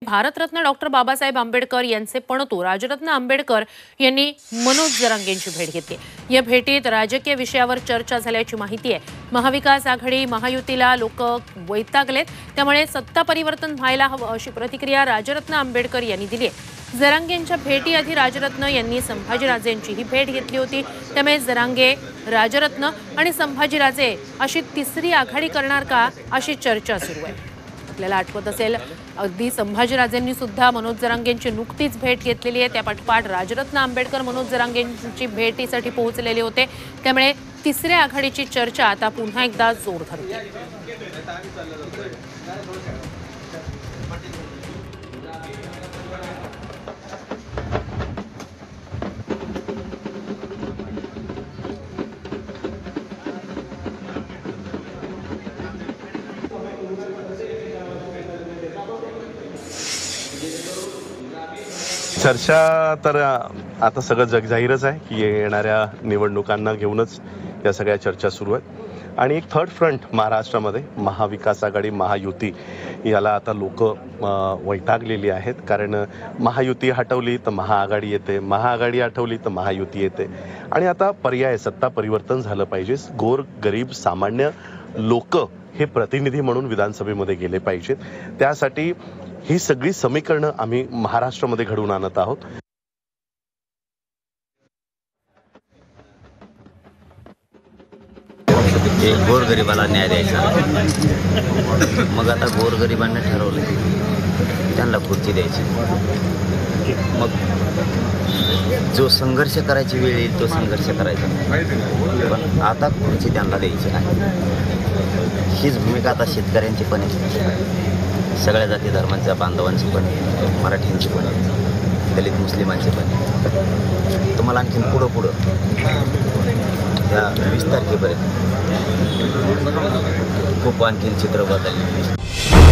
Bharat Ratna doctor Babasaheb Ambedkar यांचे पणतू राजरत्न आंबेडकर यांनी मनोज जरांगेंची भेट घेतली। या भेटीत राजकीय विषयावर चर्चा झाल्याची माहिती आहे। महाविकास आघाडी महायुतीला लोक वैतागलेत, त्यामुळे सत्ता परिवर्तन व्हायला हवं अशी प्रतिक्रिया राजरत्न आंबेडकर यांनी दिली आहे। जरांगेंच्या भेटीआधी राजरत्न यांनी संभाजीराजेंचीही भेट घेतली होती, त्यामुळे जरांगे, राजरत्न आणि संभाजीराजे अशी तिसरी आघाडी करणार का अशी चर्चा सुरू आहे। आपल्याला आठवत असेल, अगदी संभाजीराजेंनी सुद्धा मनोज जरांगेंची नुकतीच भेट घेतलेली आहे। त्यापाठोपाठ राजरत्न आंबेडकर मनोज जरांगेंची भेटीसाठी पोहोचलेले होते, त्यामुळे तिसऱ्या आघाडीची चर्चा आता पुन्हा एकदा जोर धरते। चर्चा तर आता सगळं जगजाहीरच आहे की येणाऱ्या निवडणुकांना घेऊनच या सगळ्या चर्चा सुरू आहेत। आणि एक थर्ड फ्रंट महाराष्ट्रामध्ये महाविकास आघाडी महायुती याला आता लोक वैतागलेली आहेत, कारण महायुती हटवली तर महाआघाडी येते, महाआघाडी हटवली तर महायुती येते आणि आता पर्याय सत्ता परिवर्तन झालं पाहिजे। गोर गरीब सामान्य लोक हे प्रतिनिधी म्हणून विधानसभेमध्ये गेले पाहिजेत। त्यासाठी ही सगळी समीकरणं आम्ही महाराष्ट्रामध्ये घडवून आणत आहोत। गोरगरिबाला न्याय द्यायचा, मग आता गोरगरिबांनी ठरवलं त्यांना खुर्ची द्यायची। मग जो संघर्ष करायची वेळ येईल तो संघर्ष करायचा, पण आता खुर्ची त्यांना द्यायची नाही। हीच भूमिका आता शेतकऱ्यांची पण आहे, सगळ्या जाती धर्मांच्या बांधवांची पण, मराठ्यांची पण, दलित मुस्लिमांची पण। तुम्हाला आणखीन पुढं त्या 20 तारखेपर्यंत खूप आणखीन चित्र बदलले।